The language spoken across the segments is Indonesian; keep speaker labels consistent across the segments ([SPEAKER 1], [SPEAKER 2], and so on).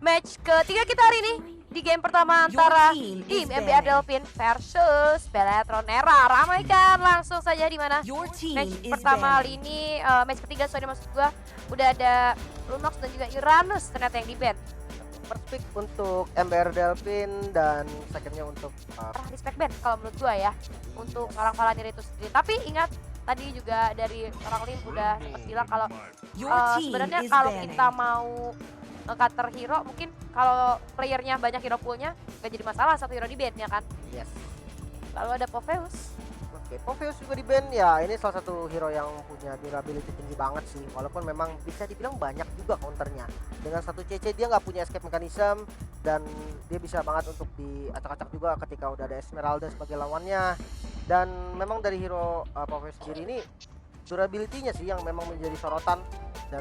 [SPEAKER 1] match ketiga kita hari ini di game pertama antara tim MBR Delfin versus Beletron Era. Ramai kan, langsung saja di mana match pertama kali ini, match ketiga sorry maksud gua, udah ada Lunox dan juga Uranus ternyata yang di ban.
[SPEAKER 2] First pick untuk MBR Delfin dan secondnya untuk
[SPEAKER 1] Respect ban kalau menurut gua ya untuk orang Valanir itu sendiri. Tapi ingat tadi juga dari orang Lim udah sempat bilang kalau sebenarnya kalau kita mau cutter hero, mungkin kalau playernya banyak hero poolnya gak jadi masalah satu hero di ban ya kan.
[SPEAKER 2] yes.
[SPEAKER 1] Lalu ada Popheus.
[SPEAKER 2] Oke, Popheus juga di ban ya. Ini salah satu hero yang punya durability tinggi banget sih. Walaupun memang bisa dibilang banyak juga counternya. Dengan satu CC dia nggak punya escape mechanism dan dia bisa banget untuk diacak-acak juga ketika udah ada Esmeralda sebagai lawannya. Dan memang dari hero Popheus sendiri ini durability-nya sih yang memang menjadi sorotan, dan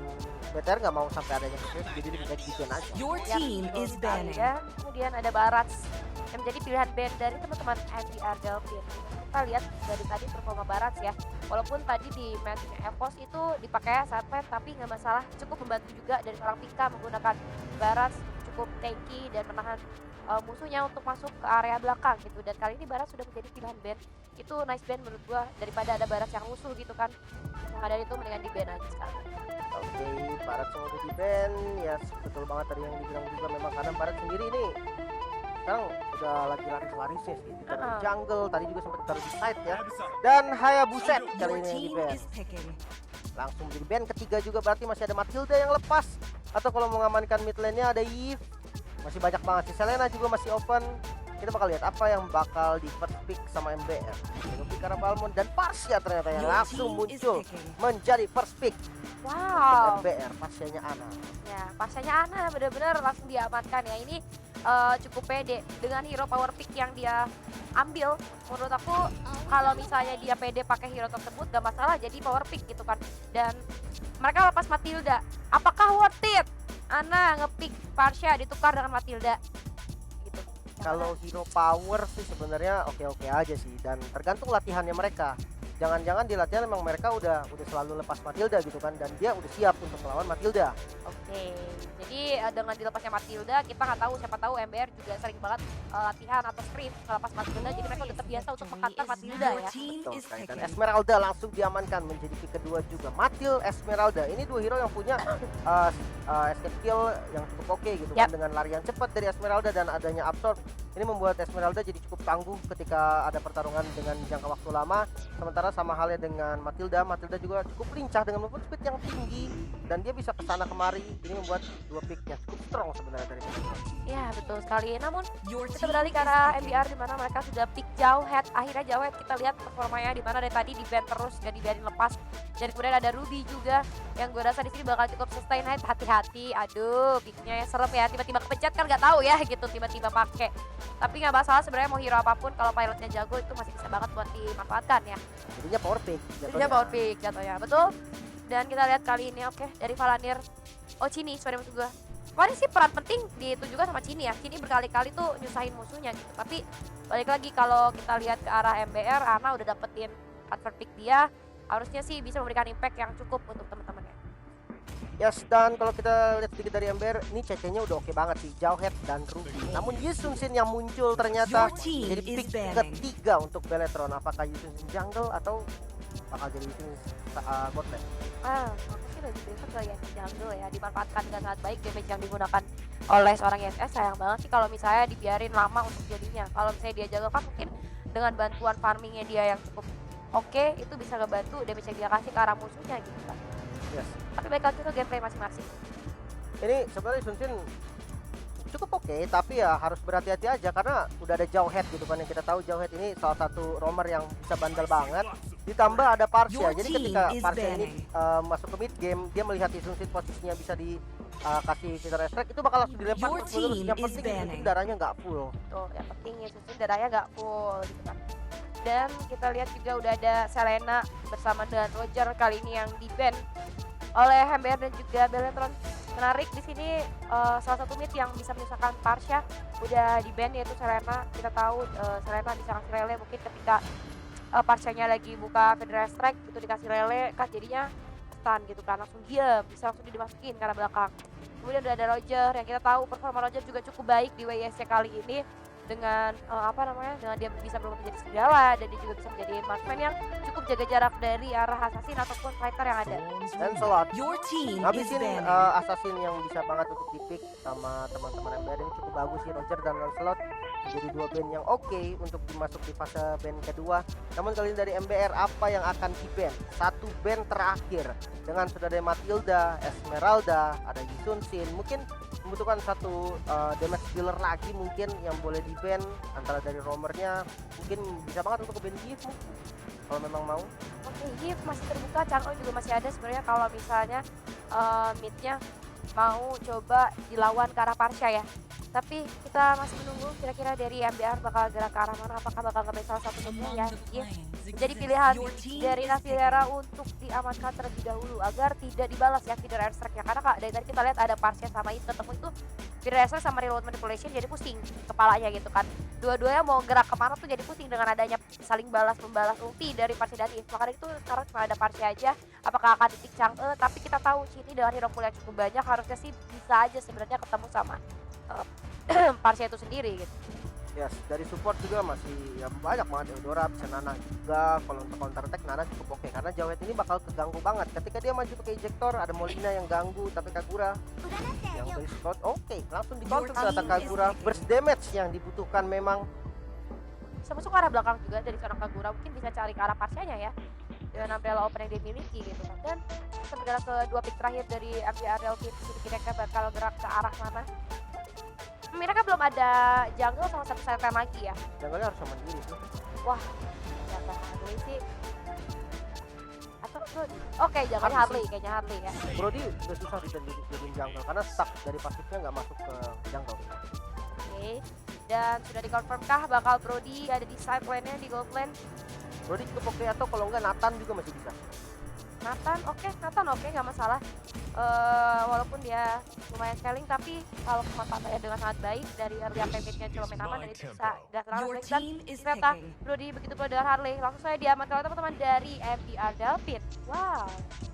[SPEAKER 2] BTR nggak mau sampai adanya Popheus, jadi lebih baik di ban aja.
[SPEAKER 3] Your team is banning.
[SPEAKER 1] Dan kemudian ada Barats yang menjadi pilihan ban dari teman-teman MBR Delfin. Kita lihat dari tadi performa Barats ya, walaupun tadi di matchnya Evos itu dipakai saat fight, tapi nggak masalah, cukup membantu juga dari seorang Pika menggunakan Barats, cukup tanky dan menahan musuhnya untuk masuk ke area belakang gitu. Dan kali ini Barats sudah menjadi pilihan ban, itu nice ban menurut gua, daripada ada Barats yang rusuh gitu kan, yang ada itu mendingan di ban aja sekarang.
[SPEAKER 2] Oke, Barat semua udah di ban ya, betul banget tadi yang dibilang juga, memang karena Barat sendiri nih sekarang udah lagi laris-larisnya sih, ditaruh di jungle, tadi juga sempat taruh di side ya. Dan Hayabuset kali ini yang di ban, langsung di ban ketiga juga, berarti masih ada Matilda yang lepas, atau kalau mau mengamankan mid lane-nya ada Eve, masih banyak banget sih. Selena juga masih open. Kita bakal lihat apa yang bakal di first pick sama MBR. Ruby Karabalmon dan Pasha ternyata yang langsung muncul menjadi first pick.
[SPEAKER 1] Wow.
[SPEAKER 2] MBR, Pasha-nya Ana.
[SPEAKER 1] Ya, Pasha-nya Ana bener-bener langsung diamankan ya. Ini cukup pede dengan hero power pick yang dia ambil. Menurut aku kalau misalnya dia pede pakai hero tersebut gak masalah jadi power pick gitu kan. Dan mereka lepas Matilda. Apakah worth it? Ana ngepick Pasha ditukar dengan Matilda. Gitu.
[SPEAKER 2] Kalau hero power sih sebenarnya oke-oke aja sih, dan tergantung latihannya mereka. Jangan-jangan di latihan memang mereka udah selalu lepas Matilda gitu kan, dan dia udah siap untuk melawan Matilda.
[SPEAKER 1] Oke, jadi dengan dilepasnya Matilda, kita nggak tahu, siapa tahu MBR juga sering banget latihan atau sprint ngelepas Matilda, jadi mereka udah terbiasa untuk menghantar Matilda ya.
[SPEAKER 2] Betul sekali. Dan Esmeralda langsung diamankan menjadi pick kedua juga. Matil Esmeralda, ini dua hero yang punya escape kill yang cukup oke gitu kan, dengan larian cepat dari Esmeralda dan adanya absorb. Ini membuat Esmeralda jadi cukup tangguh ketika ada pertarungan dengan jangka waktu lama. Sementara sama halnya dengan Matilda, Matilda juga cukup lincah dengan movement speed yang tinggi dan dia bisa kesana kemari. Ini membuat dua picknya cukup strong sebenarnya dari Matilda.
[SPEAKER 1] Ya betul sekali. Namun kita beralih ke arah MBR di mana mereka sudah pick jauh head. Akhirnya jauh head kita lihat performanya di mana dari tadi di ban terus, gak dibiarin lepas. Dan kemudian ada Ruby juga yang gue rasa di sini bakal cukup sustain head. Hati-hati, aduh picknya serem ya. Tiba-tiba kepencet kan nggak tahu ya gitu, tiba-tiba pakai. Tapi nggak masalah sebenarnya, mau hero apapun kalau pilotnya jago itu masih bisa banget buat dimanfaatkan ya.
[SPEAKER 2] Jadinya power pick.
[SPEAKER 1] Jadinya power pick jatuhnya, betul. Dan kita lihat kali ini oke dari Valanir. Oh Cini, sorry maksud gue. Kemarin sih peran penting ditunjukkan sama Cini ya. Cini berkali-kali tuh nyusahin musuhnya gitu. Tapi balik lagi kalau kita lihat ke arah MBR, Ana udah dapetin transfer pick dia. Harusnya sih bisa memberikan impact yang cukup untuk teman-temannya.
[SPEAKER 2] Yes, dan kalau kita lihat sedikit dari MBR, ini CC-nya udah oke banget sih, Jauhead dan Ruby. Namun Yusun Sin yang muncul ternyata jadi pick ketiga untuk Beletron. Apakah Yusun Sin jungle atau bakal jadi Yusun bot lane?
[SPEAKER 1] Aku sih lebih prefer ke yang jungle ya, dimanfaatkan dengan sangat baik damage yang digunakan oleh seorang ISS. Sayang banget sih kalau misalnya dibiarin lama untuk jadinya. Kalau misalnya dia jago kan mungkin dengan bantuan farmingnya dia yang cukup oke, itu bisa ngebantu damage yang dia kasih ke arah musuhnya gitu kan.
[SPEAKER 2] Yes.
[SPEAKER 1] Tapi baik lagi ke gameplay masing-masing.
[SPEAKER 2] Ini sebenarnya Yusun Sin cukup oke, tapi ya harus berhati-hati aja karena udah ada Jauhead gitu kan, yang kita tahu Jauhead ini salah satu roamer yang bisa bandel banget. Ditambah ada Pasha, jadi ketika Pasha ini masuk ke mid game, dia melihat Yusun Sin posisinya bisa dikasih fitur strike, itu bakal langsung dilempar terus menerus. Yang penting Yusun Sin darahnya nggak full.
[SPEAKER 1] Tuh, yang penting Yusun Sin darahnya nggak full gitu kan. Dan kita lihat juga udah ada Selena bersama dengan Roger kali ini yang di ban oleh MBR dan juga Beletron. Menarik di sini salah satu mid yang bisa menyusahkan Pasha udah di ban yaitu Selena. Kita tahu Selena bisa ngasih rele mungkin ketika Pasha-nya lagi buka Federal Strike itu dikasih rele kan jadinya stun gitu kan, langsung diam, bisa langsung dimasukin ke arah belakang. Kemudian udah ada Roger yang kita tahu performa Roger juga cukup baik di WISC kali ini dengan dengan dia bisa berubah menjadi segala dan dia juga bisa menjadi marksman yang cukup jaga jarak dari arah assassin ataupun fighter yang ada.
[SPEAKER 2] Dan slot
[SPEAKER 3] Your team is
[SPEAKER 2] habisin
[SPEAKER 3] banned.
[SPEAKER 2] assassin yang bisa banget untuk dipick sama teman-teman MBR ini cukup bagus sih. Roger dan Lancelot menjadi dua band yang oke untuk dimasuk di fase band kedua. Namun kali ini dari MBR apa yang akan di ban? Satu band terakhir dengan sudah ada Matilda, Esmeralda, ada Yisun Shin, mungkin membutuhkan satu damage dealer lagi mungkin yang boleh di ban antara dari roamernya, mungkin bisa banget untuk ke ban Giv mungkin kalau memang mau.
[SPEAKER 1] Oke, Giv masih terbuka, Chang'e juga masih ada sebenarnya kalau misalnya midnya mau coba dilawan ke arah Parsha ya. Tapi kita masih menunggu kira-kira dari MBR bakal gerak ke arah mana, apakah bakal ngambil salah satu nomornya ya. Giv jadi pilihan dari Navilera untuk diamankan terlebih dahulu agar tidak dibalas ya feeder airstrike-nya, karena dari tadi kita lihat ada Parsha sama itu ketemu itu feeder airstrike sama reload manipulation jadi pusing kepalanya gitu kan. Dua-duanya mau gerak kemana tuh jadi pusing dengan adanya saling balas-membalas ulti dari Parsha dan Eve. Makanya itu sekarang cuma ada Parsha aja, apakah akan titik Chang'e, tapi kita tahu Chini dengan hero pool yang cukup banyak harusnya sih bisa aja sebenarnya ketemu sama Parsha itu sendiri gitu.
[SPEAKER 2] Yes, dari support juga masih ya banyak banget Eudora, bisa Nana juga. Kalau untuk counter attack Nana cukup oke karena Jawet ini bakal keganggu banget ketika dia maju pakai ejector. Ada Molina yang ganggu, tapi Kagura yang dari Scott oke langsung di counter ternyata Kagura. Burst damage yang dibutuhkan memang.
[SPEAKER 1] Bisa masuk ke arah belakang juga dari seorang Kagura, mungkin bisa cari ke arah Parshanya ya dengan umbrella open yang dia miliki gitu kan. Dan kita bergerak ke dua pick terakhir dari MBR Delphin, kira-kira bakal gerak ke arah mana. Mereka belum ada jungle sama satu sayap lagi ya.
[SPEAKER 2] Jungle-nya harus sama diri sih.
[SPEAKER 1] Wah, ternyata Harley sih. Atau Brody? Oke, jangan Harley, kayaknya Harley ya.
[SPEAKER 2] Brody udah susah dijadiin jungle karena stuck dari pasifnya nggak masuk ke jungle.
[SPEAKER 1] Oke, dan sudah dikonfirm kah bakal Brody ada di side lane-nya di gold lane?
[SPEAKER 2] Brody cukup oke atau kalau nggak Nathan juga masih bisa.
[SPEAKER 1] Nathan oke, nggak masalah. Walaupun dia lumayan scaling, tapi kalau pemanfaatannya dengan sangat baik dari early update-nya cuma main aman dan itu bisa gak terlalu
[SPEAKER 3] Your
[SPEAKER 1] baik. Dan
[SPEAKER 3] team is
[SPEAKER 1] ternyata
[SPEAKER 3] picking.
[SPEAKER 1] Brody begitu pula dengan Harley langsung saya diamankan oleh teman-teman dari MBR Delphin. Wow,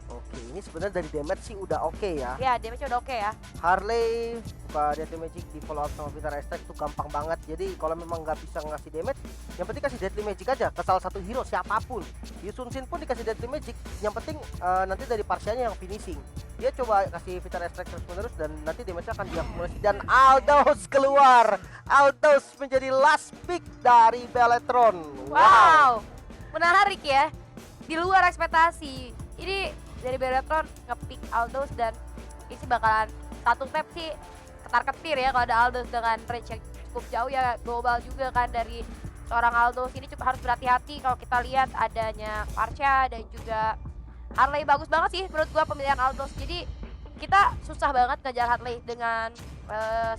[SPEAKER 2] Oke, ini sebenarnya dari damage sih udah oke ya.
[SPEAKER 1] ya damage udah oke ya.
[SPEAKER 2] Harley buka Deadly Magic di follow up sama Peter Airstrike itu gampang banget. Jadi kalau memang nggak bisa ngasih damage, yang penting kasih Deadly Magic aja ke salah satu hero siapapun. Yusun Shin pun dikasih Deadly Magic, yang penting nanti dari Parshanya yang finishing. Dia coba kasih Peter Airstrike terus menerus dan nanti damage akan diakumulasi. Dan Aldos keluar. Aldos menjadi last pick dari Beletron.
[SPEAKER 1] Wow, menarik ya, di luar ekspektasi. Ini dari Beletron nge-pick Aldos dan ini sih bakalan satu tap sih ketar-ketir ya kalau ada Aldos dengan range yang cukup jauh ya, global juga kan dari seorang Aldos. Ini cukup harus berhati-hati kalau kita lihat adanya Parsha dan juga Harley. Bagus banget sih menurut gua pemilihan Aldos, jadi kita susah banget ngejar Harley dengan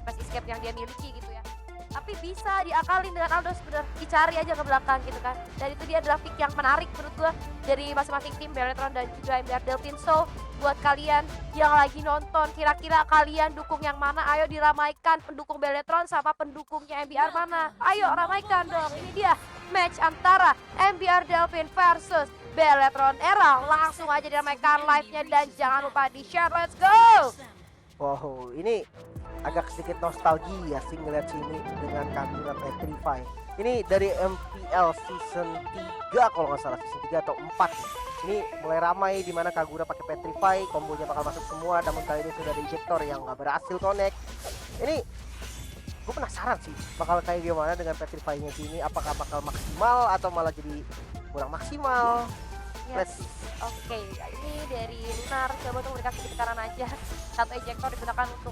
[SPEAKER 1] space escape yang dia miliki gitu ya, tapi bisa diakalin dengan Aldos, bener dicari aja ke belakang gitu kan. Dan itu dia adalah pick yang menarik menurut gua dari masing-masing tim Beletron dan juga MBR Delphin. So buat kalian yang lagi nonton, kira-kira kalian dukung yang mana? Ayo diramaikan, pendukung Beletron sama pendukungnya MBR mana? Ayo ramaikan dong. Ini dia match antara MBR Delphin versus Beletron Era. Langsung aja diramaikan live-nya dan jangan lupa di share. Let's go.
[SPEAKER 2] Wow, ini agak sedikit nostalgia sih ngeliat sini dengan Kagura Petrify. Ini dari MPL season 3 kalau nggak salah, season 3 atau 4 nih. Ini mulai ramai di mana Kagura pakai Petrify, kombonya bakal masuk semua, namun kali ini sudah ada ejector yang nggak berhasil connect. Ini gue penasaran sih bakal kayak gimana dengan Petrify-nya sini, apakah bakal maksimal atau malah jadi kurang maksimal.
[SPEAKER 1] Yes. Oke, ini dari Lunar coba untuk dikasih tekanan aja. Satu ejector digunakan untuk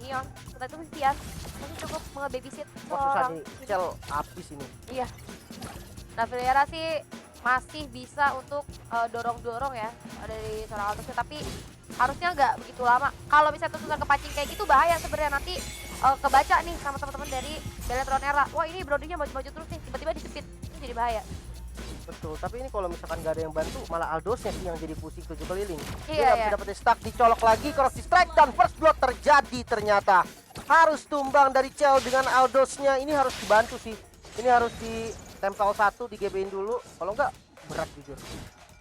[SPEAKER 1] Neon. Setelah itu Vivian masih cukup nge-babysit
[SPEAKER 2] Wah susah
[SPEAKER 1] seorang.
[SPEAKER 2] nih, Cel habis ini.
[SPEAKER 1] Iya. Navilera sih masih bisa untuk dorong-dorong ya dari seorang Altos, tapi harusnya nggak begitu lama. Kalau misalnya terus kepancing kayak gitu bahaya sebenarnya, nanti kebaca nih sama teman-teman dari Beletron Era. Wah ini Brodinya maju-maju terus nih, tiba-tiba dicepit, itu jadi bahaya.
[SPEAKER 2] Betul, tapi ini kalau misalkan gak ada yang bantu, malah Aldosnya sih yang jadi pusing 7 keliling.
[SPEAKER 1] Iya,
[SPEAKER 2] Dia nggak
[SPEAKER 1] iya.
[SPEAKER 2] bisa dapetin stack, dicolok lagi, corruption strike dan first blood terjadi ternyata. Harus tumbang dari Cel dengan Aldosnya, ini harus dibantu sih. Ini harus ditempel satu, digebein dulu, kalau enggak berat jujur.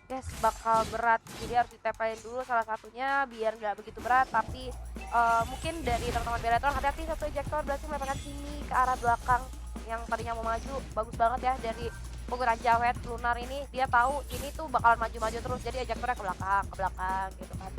[SPEAKER 1] Yes, bakal berat, jadi harus ditempelin dulu salah satunya biar nggak begitu berat, tapi mungkin dari teman-teman Beletron hati-hati satu ejector berarti melemparkan sini ke arah belakang yang tadinya mau maju. Bagus banget ya dari penggunaan Jawet Lunar ini, dia tahu ini tuh bakalan maju-maju terus, jadi ejectornya ke belakang gitu kan.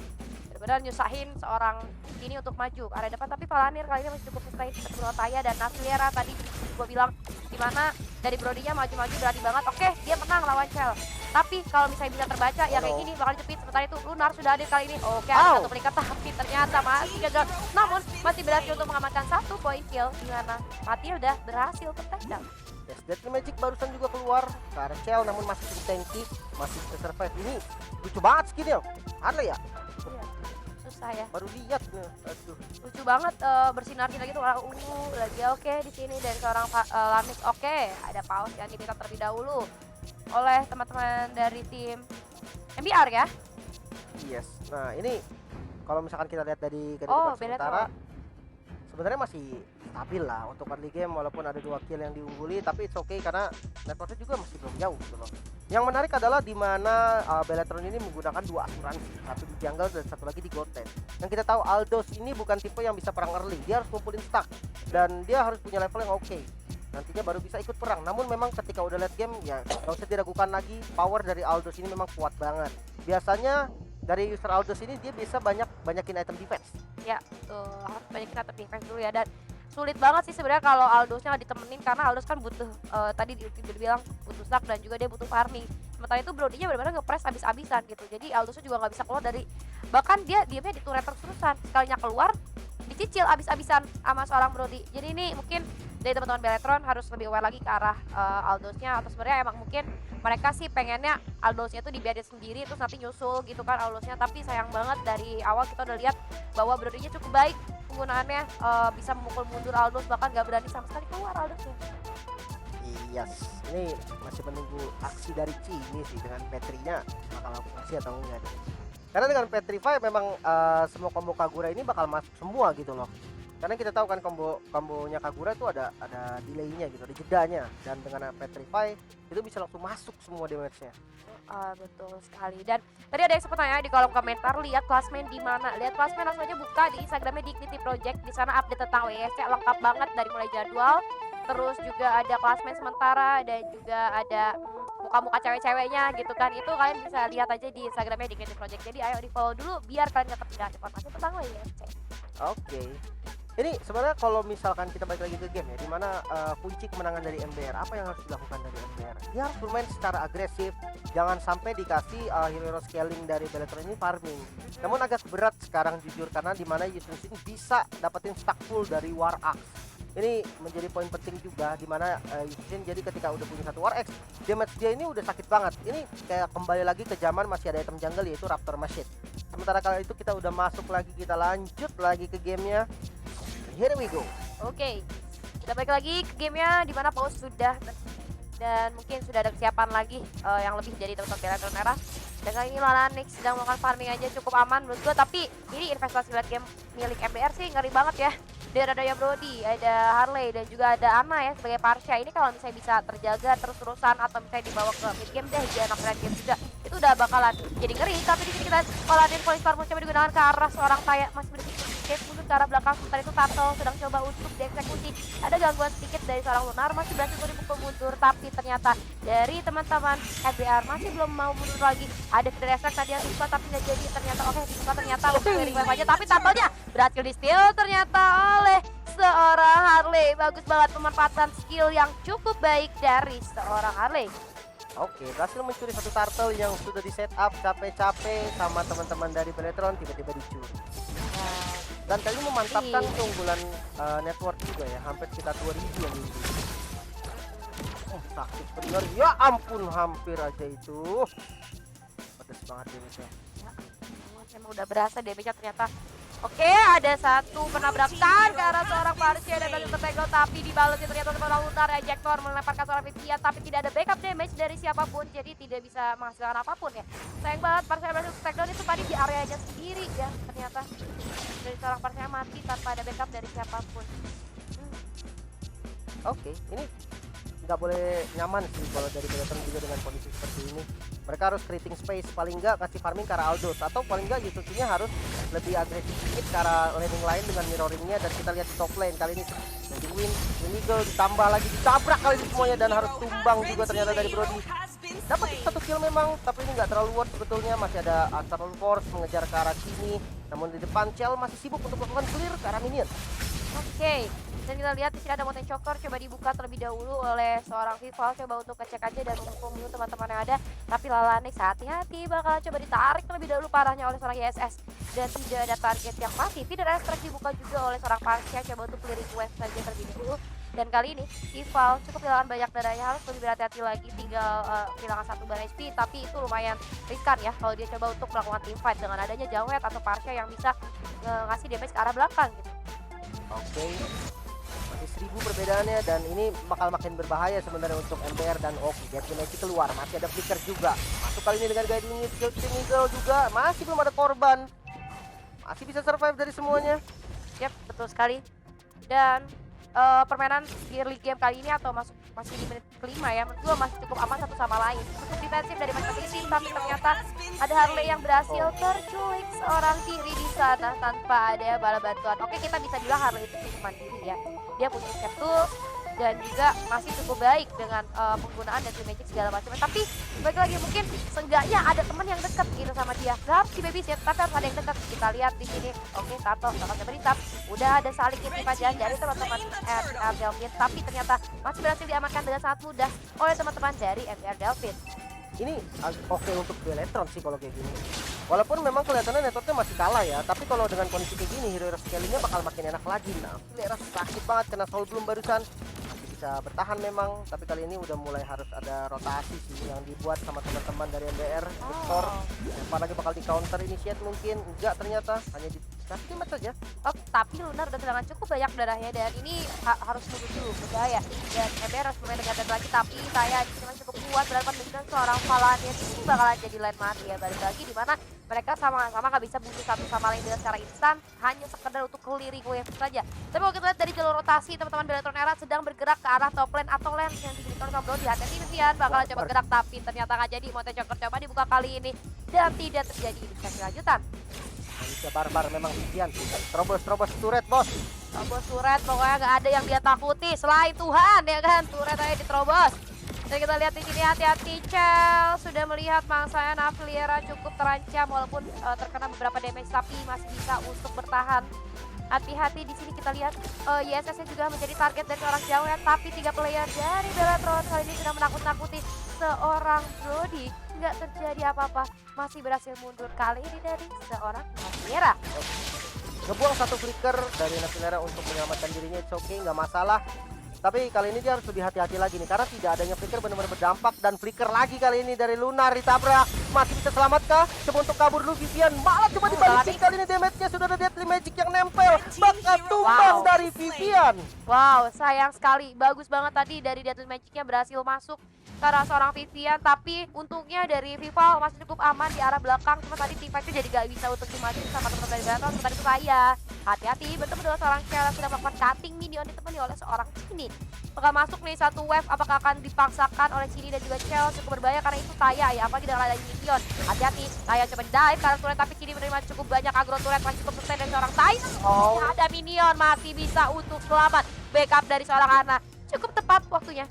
[SPEAKER 1] Benar-benar nyusahin seorang ini untuk maju ke arah depan, tapi Palanir kali ini masih cukup sustain seperti Taya dan Nasliera tadi gue bilang dimana dari Brodinya maju-maju berani banget. Oke, dia menang lawan Cell. Tapi kalau misalnya bisa terbaca ya kayak gini bakal jepit. Sementara itu Lunar sudah hadir kali ini. Oke, ada satu peringkat tapi ternyata masih gagal. Namun masih berhasil untuk mengamankan 1 poin kill di mana Matilda berhasil ke takedown.
[SPEAKER 2] Yes, Deadly Magic barusan juga keluar ke arah Cell, namun masih cukup tanky, masih bisa survive. Ini lucu banget skinnya. Harley ya?
[SPEAKER 1] Iya, susah ya.
[SPEAKER 2] Baru lihat nih. Aduh.
[SPEAKER 1] Lucu banget bersinar-sinar gitu warna ungu lagi oke di sini dari seorang Lamis. Oke, ada paus yang diminta terlebih dahulu oleh teman-teman dari tim MBR ya.
[SPEAKER 2] Yes. Nah, ini kalau misalkan kita lihat dari
[SPEAKER 1] Oh,
[SPEAKER 2] kedudukan sementara sebenarnya masih stabil lah untuk early game, walaupun ada 2 kill yang diungguli, tapi it's okay karena networknya juga masih belum jauh gitu loh. Yang menarik adalah di mana Beletron ini menggunakan 2 asuransi, satu di jungle dan satu lagi di Goten. Yang kita tahu Aldos ini bukan tipe yang bisa perang early, dia harus ngumpulin stack dan dia harus punya level yang oke. Nantinya baru bisa ikut perang. Namun memang ketika udah late game ya nggak usah diragukan lagi, power dari Aldos ini memang kuat banget. Biasanya dari user Aldos ini dia bisa banyakin item defense.
[SPEAKER 1] Ya, harus banyakin item defense dulu ya, dan sulit banget sih sebenarnya kalau Aldosnya nggak ditemenin karena Aldos kan butuh tadi dibilang butuh stack dan juga dia butuh farming. Sementara itu Brodinya benar-benar nge-press abis-abisan gitu. Jadi Aldosnya juga nggak bisa keluar dari, bahkan dia diamnya di turret terus-terusan. Sekalinya keluar dicicil abis-abisan sama seorang Brody. Jadi ini mungkin dari teman-teman Beletron harus lebih aware lagi ke arah Aldosnya, atau sebenarnya emang mungkin mereka sih pengennya Aldosnya tuh dibiarin sendiri terus nanti nyusul gitu kan Aldosnya, tapi sayang banget dari awal kita udah lihat bahwa Brodinya cukup baik penggunaannya, bisa memukul mundur Aldos, bahkan gak berani sama sekali keluar Aldosnya.
[SPEAKER 2] Yes, ini masih menunggu aksi dari Cini sih dengan Petrinya bakal lakukan aksi atau enggak nih. Karena dengan Petrify memang semua combo Kagura ini bakal masuk semua gitu loh. Karena kita tahu kan kombonya Kagura itu ada delaynya gitu, ada jedanya, dan dengan Petrify itu bisa langsung masuk semua damage-nya.
[SPEAKER 1] Betul sekali. Dan tadi ada yang sempat tanya di kolom komentar, lihat klasmen di mana? Lihat klasmen langsung aja buka di Instagramnya Dignity Project. Di sana update tentang WSC lengkap banget dari mulai jadwal, terus juga ada klasmen sementara dan juga ada muka-muka cewek-ceweknya gitu kan. Itu kalian bisa lihat aja di Instagramnya Dignity Project. Jadi ayo di follow dulu biar kalian gak ketinggalan informasi tentang WSC.
[SPEAKER 2] Oke. Ini sebenarnya kalau misalkan kita balik lagi ke game ya, dimana kunci kemenangan dari MBR, apa yang harus dilakukan dari MBR? Dia harus bermain secara agresif, jangan sampai dikasih hero scaling dari Beletron ini farming. Namun agak berat sekarang jujur, karena dimana Yusuf ini bisa dapetin stack full dari War Axe. Ini menjadi poin penting juga, dimana Yusuf jadi ketika udah punya satu War Axe, damage dia ini udah sakit banget. Ini kayak kembali lagi ke zaman masih ada item jungle yaitu Raptor Machine. Sementara kali itu kita udah masuk lagi, kita lanjut lagi ke gamenya. Here we go.
[SPEAKER 1] Oke, kita balik lagi ke gamenya dimana Paus sudah dan mungkin sudah ada kesiapan lagi yang lebih dari teman-teman Beletron merah. Dan kali ini Lanix sedang melakukan farming aja cukup aman menurut gue, tapi ini investasi late game milik MBR sih ngeri banget ya. Dia ada Brody, ada Harley, dan juga ada Ana ya sebagai Parsha. Ini kalau misalnya bisa terjaga terus-terusan atau misalnya dibawa ke mid game deh, jangan late game juga, itu udah bakalan jadi ngeri. Tapi di sini kita Paladin Polystorm coba digunakan ke arah seorang Taya, masih berpikir mundur ke arah belakang. Sementara itu Turtle sedang coba untuk dieksekusi. Ada gangguan sedikit dari seorang Lunar, masih berhasil dipukul mundur, tapi ternyata dari teman-teman MBR masih belum mau mundur lagi. Ada Fidel Effect tadi yang dibuka tapi nggak jadi, ternyata oke dibuka ternyata untuk revive aja, tapi Turtle-nya berhasil di steal ternyata oleh seorang Harley. Bagus banget pemanfaatan skill yang cukup baik dari seorang Harley.
[SPEAKER 2] Oke, berhasil mencuri satu turtle yang sudah di setup capek-capek sama teman-teman dari Beletron, tiba-tiba dicuri. Dan kali ini memantapkan keunggulan network juga ya, hampir sekitar 2000 yang diungguli. Oh, sakit bener, ya ampun, hampir aja itu. Pedes banget damage-nya.
[SPEAKER 1] Ya, emang udah berasa damage-nya ternyata. Oke, ada satu penabrakan ke arah seorang Parsha dan berhasil tertegel, tapi dibalasnya ternyata seorang Lunar. Ejector melemparkan seorang Vivian, tapi tidak ada backup damage dari siapapun, jadi tidak bisa menghasilkan apapun ya. Sayang banget Parsha berhasil tertegel itu tadi di areanya sendiri ya, ternyata dari seorang Parsha mati tanpa ada backup dari siapapun.
[SPEAKER 2] Oke, ini nggak boleh nyaman sih kalau dari Beletron juga dengan kondisi seperti ini. Mereka harus creating space, paling nggak kasih farming ke arah Aldos, atau paling nggak Yusufinya harus lebih agresif sedikit ke arah laning line dengan mirroringnya, dan kita lihat di top lane kali ini jadi Win Eagle ditambah lagi ditabrak kali ini semuanya dan harus tumbang juga ternyata dari Brody. Dapat satu kill memang, tapi ini nggak terlalu worth sebetulnya. Masih ada Astral Force mengejar ke arah sini, namun di depan Chell masih sibuk untuk melakukan clear ke arah minion.
[SPEAKER 1] Oke, dan kita lihat di sini ada Mountain Choker coba dibuka terlebih dahulu oleh seorang Vival, coba untuk ngecek aja dan untuk membunuh teman-teman yang ada. Tapi Lalanix hati-hati bakal coba ditarik terlebih dahulu parahnya oleh seorang YSS, dan tidak ada target yang mati. Tidak ada strike dibuka juga oleh seorang Parsia, coba untuk clearing wave saja terlebih dahulu. Dan kali ini Vival cukup kehilangan banyak darahnya, harus lebih berhati-hati lagi, tinggal kehilangan 1 bar HP, tapi itu lumayan riskan ya kalau dia coba untuk melakukan team fight dengan adanya Jawet atau Parsia yang bisa ngasih damage ke arah belakang gitu.
[SPEAKER 2] Oke, masih 1000 perbedaannya, dan ini bakal makin berbahaya sebenarnya untuk MBR. Dan Deadly Magic keluar, masih ada flicker juga masuk kali ini dengan Guiding Eagle juga, masih belum ada korban, masih bisa survive dari semuanya.
[SPEAKER 1] Yap, betul sekali. Dan permainan di early game kali ini atau masih di menit kelima ya, menurut gue masih cukup aman satu sama lain. Cukup defensif dari masing-masing tim, tapi ternyata ada Harley yang berhasil terculik seorang diri di sana tanpa ada bala bantuan. Oke, kita bisa bilang Harley itu cukup mandiri ya. Dia punya escape tool dan juga masih cukup baik dengan penggunaan Deadly Magic segala macam. Tapi balik lagi mungkin seenggaknya ada teman yang dekat gitu sama dia. Gak si babysit, tapi harus ada yang dekat. Kita lihat di sini. Oke, Tato bakal berintap. Udah ada saling intifajan dari teman-teman MBR Delphine, tapi ternyata masih berhasil diamankan dengan sangat mudah oleh teman-teman dari MBR Delphine.
[SPEAKER 2] Ini oke untuk Beletron sih kalau kayak gini. Walaupun memang kelihatannya networknya masih kalah ya, tapi kalau dengan kondisi kayak gini, hero scalingnya bakal makin enak lagi. Nah, Lera sakit banget kena Soul Bloom barusan. Masih bisa bertahan memang, tapi kali ini udah mulai harus ada rotasi sih yang dibuat sama teman-teman dari MBR. Victor, apalagi bakal di counter initiate mungkin, enggak ternyata, hanya dikasih match saja.
[SPEAKER 1] Oh, tapi Lunar udah kehilangan cukup banyak darahnya, dan ini harus tunggu dulu berbahaya. Dan MBR harus bermain dengan dan lagi, tapi saya di sini masih cukup kuat berhadapan dengan seorang Paladin. Ini bakalan jadi lane mati ya, balik lagi di mana mereka sama-sama gak bisa bunuh satu sama lain dengan secara instan, hanya sekedar untuk clearing wave saja. Tapi kalau kita lihat dari jalur rotasi, teman-teman Beletron Era sedang bergerak ke arah top lane atau lane yang dimiliki sama Brody. Hati-hati Vivian bakalan coba gerak, tapi ternyata gak jadi. Mountain Choker coba dibuka kali ini dan tidak terjadi indikasi lanjutan.
[SPEAKER 2] Bisa barbar memang Vivian. Terobos turret bos.
[SPEAKER 1] Terobos turret, pokoknya gak ada yang dia takuti selain Tuhan ya kan. Turret aja diterobos. Dan kita lihat di sini, hati-hati Chell sudah melihat mangsanya Nafliera cukup terancam walaupun terkena beberapa damage, tapi masih bisa untuk bertahan. Hati-hati di sini kita lihat YSS juga menjadi target dari seorang Jawet, tapi 3 player dari Beletron kali ini sudah menakut-nakuti seorang Brody. Nggak terjadi apa-apa, masih berhasil mundur kali ini dari seorang Nafliera.
[SPEAKER 2] Ngebuang satu flicker dari Nafliera untuk menyelamatkan dirinya, it's okay, nggak masalah. Tapi kali ini dia harus lebih hati-hati lagi nih, karena tidak adanya flicker benar-benar berdampak. Dan flicker lagi kali ini dari Lunar, ditabrak. Masih bisa selamatkah? Coba untuk kabur dulu Vivian, malah coba dibalikin kali ini. Damage-nya sudah ada Deadly Magic yang nempel, bakal tumbang dari Vivian.
[SPEAKER 1] Wow, sayang sekali, bagus banget tadi dari Deadly Magic-nya berhasil masuk karena seorang Vivian, tapi untungnya dari Vival masih cukup aman di arah belakang. Cuma tadi tim fight-nya jadi gak bisa untuk dimajuin sama teman-teman dari Beletron. Sementara itu saya hati-hati bertemu dengan seorang Chell yang sudah melakukan cutting minion ditemani oleh seorang Cini. Bakal masuk nih satu wave, apakah akan dipaksakan oleh Cini dan juga Chell? Cukup berbahaya karena itu Taya ya, apalagi dengan adanya minion. Hati-hati, Taya coba dive karena turret, tapi Cini menerima cukup banyak agro turret, masih cukup sustain dari seorang Taya. Ada minion, masih bisa untuk selamat. Backup dari seorang Ana, cukup tepat waktunya.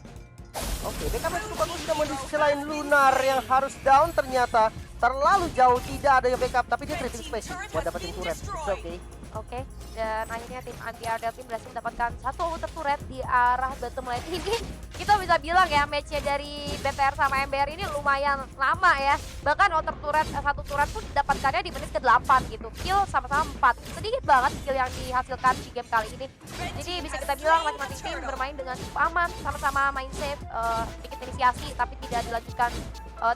[SPEAKER 2] Oke, backupnya cukup bagus, namun di sisi lain Lunar yang harus down ternyata terlalu jauh, tidak ada yang backup, tapi dia tripping space buat dapetin turret. Oke.
[SPEAKER 1] Oke, dan akhirnya tim anti-air Delphine berhasil mendapatkan satu outer turret di arah bottom lane ini. Kita bisa bilang ya, match-nya dari BTR sama MBR ini lumayan lama ya. Bahkan outer turret, satu turret pun dapatkannya di menit ke-8 gitu. Kill sama-sama 4. Sedikit banget kill yang dihasilkan di game kali ini. Jadi bisa kita bilang masing-masing tim bermain dengan cukup aman, sama-sama main safe, sedikit inisiasi tapi tidak dilanjutkan,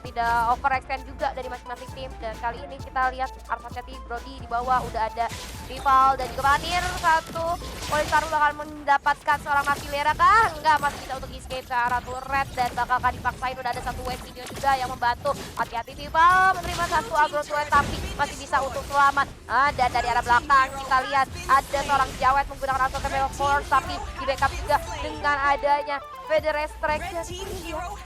[SPEAKER 1] tidak overextend juga dari masing-masing tim. Dan kali ini kita lihat Arsashati, Brody di bawah, udah ada Rival dan juga Vanir satu. Polistar bakal mendapatkan seorang Nafliera kah? Enggak, masih bisa untuk escape ke arah turret dan bakal akan dipaksain. Udah ada satu wave minion juga yang membantu. Hati-hati Vival menerima satu agro turret tapi masih bisa untuk selamat. Dan dari arah belakang kita lihat ada seorang Jawet menggunakan auto tembak force tapi di backup juga dengan adanya Feather Extraction.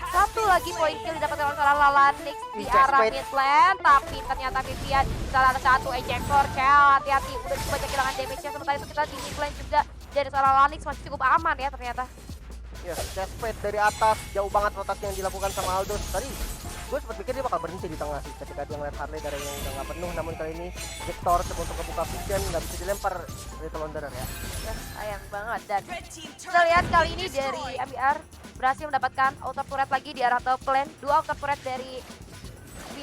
[SPEAKER 1] Satu lagi poin kill didapatkan oleh seorang Lalanix di arah mid lane, tapi ternyata Vivian salah satu ejector. Hati-hati, udah cukup banyak kehilangan damage-nya. Sementara itu kita di mid lane juga dari seorang Lalanix masih cukup aman ya ternyata.
[SPEAKER 2] Ya, Chestplate dari atas, jauh banget rotasi yang dilakukan sama Aldos. Tadi gue sempat pikir dia bakal berhenti di tengah sih ketika dia ngeliat Harley dari yang udah nggak penuh, namun kali ini Victor coba untuk kebuka vision, nggak bisa dilempar Little Wanderer ya.
[SPEAKER 1] Ya, sayang banget. Dan kita lihat kali ini dari MBR berhasil mendapatkan auto turret lagi di arah top lane. 2 auto turret dari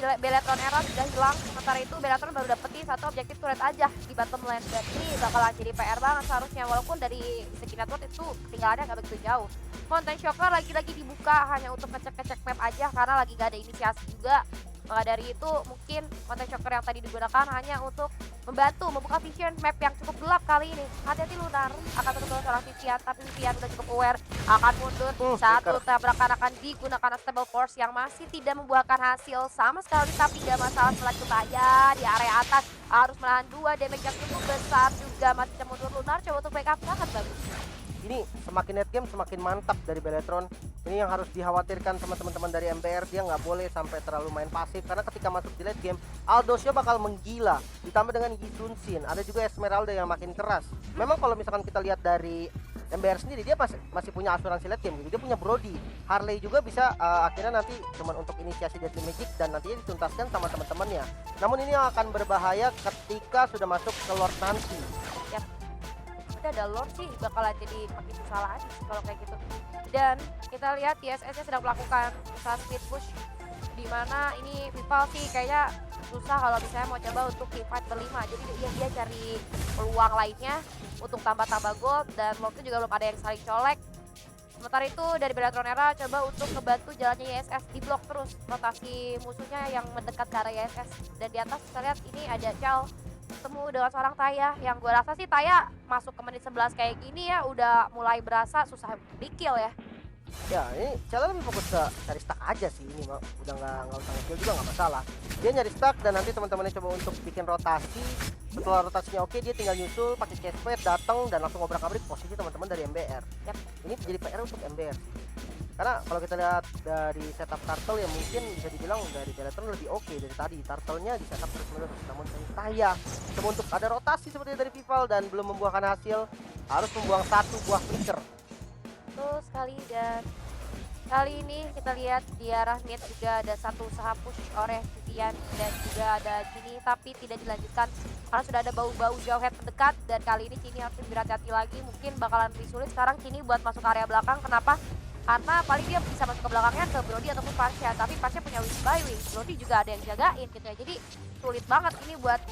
[SPEAKER 1] Beletron Era sudah hilang, sementara itu Beletron baru dapetin satu objektif turret aja di bottom lane. Dan ini bakalan jadi PR banget seharusnya, walaupun dari segi network itu ketinggalannya nggak begitu jauh. Mountain Shocker lagi-lagi dibuka hanya untuk ngecek-ngecek map aja karena lagi gak ada inisiasi juga. Maka dari itu mungkin Mountain Shocker yang tadi digunakan hanya untuk membantu membuka vision map yang cukup gelap kali ini. Hati-hati Lunar akan tertutup seorang Vivian, tapi Vivian udah cukup aware akan mundur. Satu tabrakan akan digunakan Stable Force yang masih tidak membuahkan hasil sama sekali, tapi gak masalah, selanjut aja di area atas harus menahan 2 damage yang cukup besar juga. Masih bisa mundur Lunar, coba untuk backup, sangat bagus.
[SPEAKER 2] Ini semakin net game semakin mantap dari Beletron. Ini yang harus dikhawatirkan sama teman-teman dari MBR, dia nggak boleh sampai terlalu main pasif karena ketika masuk di late game Aldosnya bakal menggila, ditambah dengan Yisun Shin, ada juga Esmeralda yang makin keras. Memang kalau misalkan kita lihat dari MBR sendiri, dia masih punya asuransi late game gitu. Dia punya Brody, Harley juga bisa akhirnya nanti cuman untuk inisiasi Deadly Magic dan nantinya dituntaskan sama teman-temannya. Namun ini akan berbahaya ketika sudah masuk ke Lord nanti.
[SPEAKER 1] Ada Lord sih bakalan jadi makin susah lagi kalau kayak gitu. Dan kita lihat TSS-nya sedang melakukan usaha speed push, dimana ini Vival sih kayaknya susah kalau misalnya mau coba untuk keep fight berlima. Jadi dia cari peluang lainnya untuk tambah-tambah gold, dan Lordnya juga belum ada yang saling colek. Sementara itu dari Beletron Era coba untuk ngebantu jalannya YSS, di blok terus rotasi musuhnya yang mendekat ke arah YSS. Dan di atas kita lihat ini ada Chal ketemu dengan seorang Taya, yang gue rasa sih Taya masuk ke menit 11 kayak gini ya udah mulai berasa susah big kill ya.
[SPEAKER 2] Ya ini Chal lebih fokus ke cari stack aja sih ini, udah nggak usah nge-kill juga nggak masalah. Dia nyari stack dan nanti teman-temannya coba untuk bikin rotasi. Setelah rotasinya oke, dia tinggal nyusul pakai chestplate, datang dan langsung ngobrak-abrik posisi teman-teman dari MBR. Yap, ini jadi PR untuk MBR. Karena kalau kita lihat dari setup turtle ya mungkin bisa dibilang dari Beletron lebih oke dari tadi. Turtle-nya di setup terus-menerus, namun Taya coba untuk ada rotasi seperti dari Vival dan belum membuahkan hasil, harus membuang 1 buah flicker.
[SPEAKER 1] Betul sekali. Dan kali ini kita lihat di arah mid juga ada satu usaha push oleh Vivian dan juga ada Cini, tapi tidak dilanjutkan karena sudah ada bau-bau jauh head mendekat. Dan kali ini Cini harus lebih hati-hati lagi, mungkin bakalan lebih sulit sekarang Cini buat masuk area belakang. Kenapa? Karena paling dia bisa masuk ke belakangnya ke Brody ataupun Pasha, tapi Pasha punya wings by wings, Brody juga ada yang jagain gitu ya. Jadi sulit banget ini buat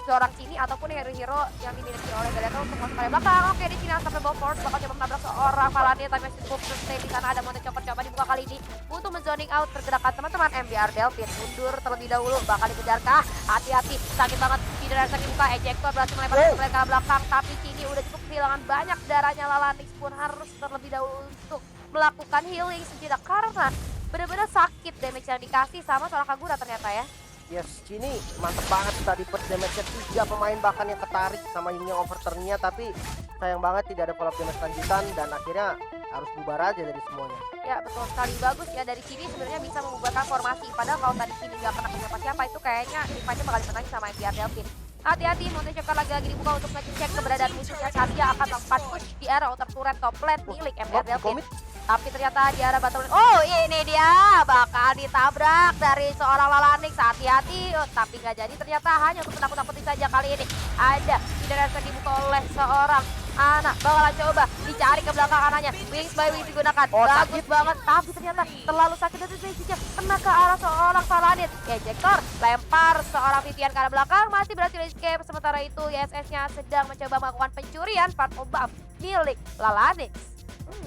[SPEAKER 1] seorang Cini ataupun hero-hero yang dimiliki oleh Beletron untuk masuk area belakang. Oke, di sini sampai bawa force bakal coba menabrak seorang Paladin, tapi masih cukup stay di sana. Ada Mountain Chopper coba dibuka kali ini untuk menzoning out pergerakan teman-teman MBR Delphine. Mundur terlebih dahulu, bakal dikejarkah? Hati-hati, sakit banget. Tidak ada sakit buka, ejector berhasil melempar ke belakang, tapi Cini udah cukup kehilangan banyak darahnya. Lalanix pun harus terlebih dahulu untuk melakukan healing sejenak karena benar-benar sakit damage yang dikasih sama seorang Kagura ternyata ya.
[SPEAKER 2] Yes, Cini mantep banget tadi first damage-nya 3 pemain bahkan yang ketarik sama Yin yang overturn-nya, tapi sayang banget tidak ada follow up damage lanjutan dan akhirnya harus bubar aja dari semuanya.
[SPEAKER 1] Ya betul sekali, bagus ya dari Cini sebenarnya bisa membubarkan formasi, padahal kalau tadi Cini nggak pernah siapa-siapa itu kayaknya fight-nya bakal dimenangin sama MBR Delphine. Hati-hati, Mountain Shocker lagi dibuka untuk ngecek keberadaan musuhnya saat dia akan melakukan push di arah outer turret top lane milik MBR Delphine. Tapi ternyata di arah battle lane, oh ini dia bakal ditabrak dari seorang Lalanix. Hati-hati, tapi nggak jadi ternyata, hanya untuk menakut-nakuti saja kali ini. Ada tidak ada dibuka oleh seorang anak, bakalan coba dicari ke belakang kanannya, wings by wings digunakan, bagus banget, tapi ternyata terlalu sakit dan juga kena ke arah seorang Paladin. Ejector lempar seorang Vivian ke arah belakang, masih berhasil escape. Sementara itu YSS-nya sedang mencoba melakukan pencurian part of bomb milik Lalanix.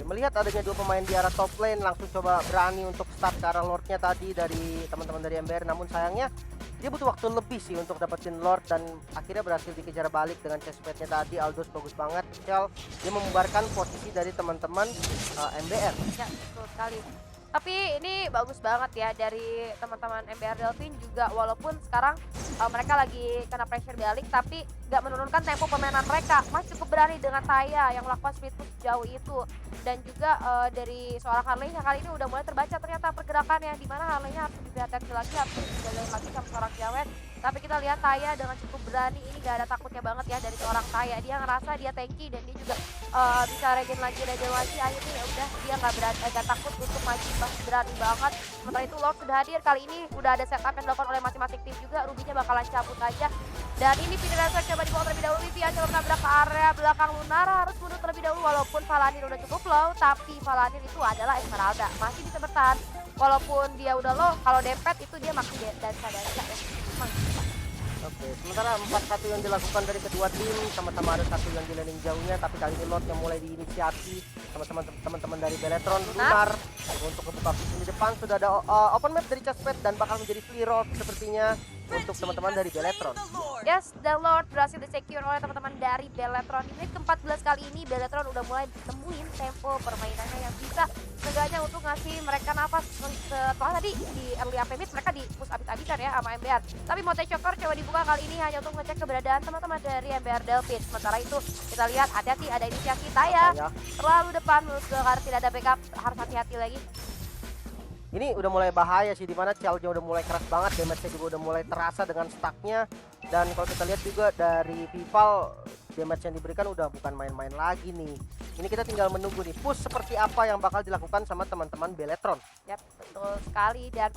[SPEAKER 2] Melihat adanya 2 pemain di arah top lane, langsung coba berani untuk start ke arah Lordnya tadi dari teman-teman dari MBR, namun sayangnya dia butuh waktu lebih sih untuk dapetin Lord dan akhirnya berhasil dikejar balik dengan chestplate-nya tadi. Aldous bagus banget, Shell dia membubarkan posisi dari teman-teman MBR.
[SPEAKER 1] Ya, betul sekali. Tapi ini bagus banget ya dari teman-teman MBR Delfin juga, walaupun sekarang mereka lagi kena pressure balik tapi nggak menurunkan tempo permainan mereka. Mas cukup berani dengan Taya yang melakukan split push jauh itu, dan juga dari seorang Harley-nya kali ini udah mulai terbaca ternyata pergerakannya, di mana Harley-nya harus diperhatikan lagi, harus dijagain lagi sama seorang Jawet. Tapi kita lihat Taya dengan cukup berani, ini gak ada takutnya banget ya dari seorang Taya. Dia ngerasa dia tanky dan dia juga bisa regen lagi. Akhirnya ya udah dia nggak takut untuk maju, masih berani banget. Sementara itu Lord sudah hadir, kali ini udah ada setup yang dilakukan oleh masing-masing tim juga. Rubinya bakalan cabut aja. Dan ini Pineraser coba dibawa terlebih dahulu. Vivian coba menabrak ke area belakang Lunara, harus mundur terlebih dahulu walaupun Valanir udah cukup low. Tapi Valanir itu adalah Esmeralda, masih bisa bertahan. Walaupun dia udah low, kalau dempet itu dia masih dansa-dansa ya.
[SPEAKER 2] Oke, sementara 4-1 yang dilakukan dari kedua tim, sama-sama ada satu yang di landing jauhnya, tapi kali ini Lord yang mulai diinisiasi sama teman-teman dari Beletron. Lunar untuk membuka vision di depan, sudah ada open map dari Chestplate dan bakal menjadi free roll sepertinya untuk teman-teman dari Beletron.
[SPEAKER 1] Yes, The Lord berhasil di-secure oleh teman-teman dari Beletron. Di menit ke-14 kali ini Beletron udah mulai temuin tempo permainannya yang bisa seenggaknya untuk ngasih mereka nafas. Setelah tadi di early AP mid mereka di push abis-abisan ya sama MBR. Tapi Mote Shocker coba dibuka kali ini hanya untuk ngecek keberadaan teman-teman dari MBR Delfin. Sementara itu kita lihat hati-hati ada inisiasi Taya terlalu depan, menurut gue karena tidak ada backup, harus hati-hati lagi.
[SPEAKER 2] Ini udah mulai bahaya sih, dimana Cialnya udah mulai keras banget, damage-nya juga udah mulai terasa dengan stacknya. Dan kalau kita lihat juga dari Vival, damage yang diberikan udah bukan main-main lagi nih. Ini kita tinggal menunggu nih push seperti apa yang bakal dilakukan sama teman-teman Beletron.
[SPEAKER 1] Yap, betul sekali. Dan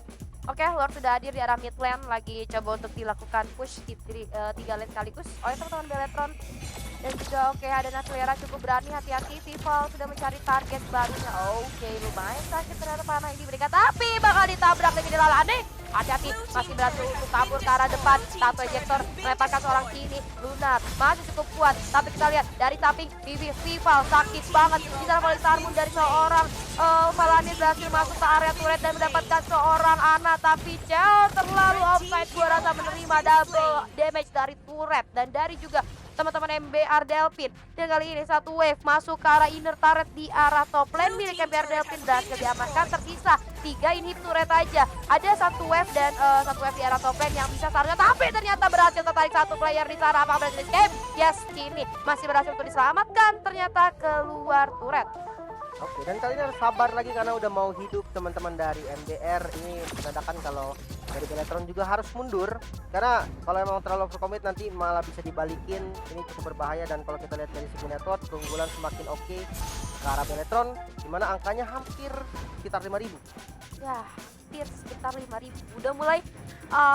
[SPEAKER 1] oke, Lord sudah hadir di arah mid lane, lagi coba untuk dilakukan push di 3 lane sekaligus oleh teman-teman Beletron. Dan juga oke, ada Naslera cukup berani, hati-hati. Vival sudah mencari target barunya. Oke, lumayan sakit terhadap panah ini diberikan, tapi bakal ditabrak dengan Lalane. Hati-hati, masih berhasil untuk kabur ke arah depan. Tato ejector melemparkan seorang kini. Lunar masih cukup kuat, tapi kita lihat dari tapping Vival sakit banget. Bisa oleh Sarmun dari seorang Valanir berhasil masuk ke area turret dan mendapatkan seorang Ana, tapi jauh terlalu offside. Gua rasa menerima double damage dari turret dan dari juga teman-teman MBR Delfin. Dan kali ini satu wave masuk ke arah inner turret di arah top lane milik MBR Delfin, berhasil diamankan. Tersisa 3 inhib turret aja. Ada satu wave dan satu wave di arah top lane yang bisa seharusnya, tapi ternyata berhasil tertarik satu player di sana. Apa berhasil escape? Yes, Kini masih berhasil untuk diselamatkan, ternyata keluar turret.
[SPEAKER 2] Oke, dan kali ini harus sabar lagi karena udah mau hidup teman-teman dari MBR. Ini menandakan kalau dari Beletron juga harus mundur, karena kalau emang terlalu overcommit nanti malah bisa dibalikin. Ini cukup berbahaya, dan kalau kita lihat dari segi network, keunggulan semakin oke ke arah Beletron, dimana angkanya hampir sekitar 5.000.
[SPEAKER 1] Ya, hampir sekitar 5.000. Udah mulai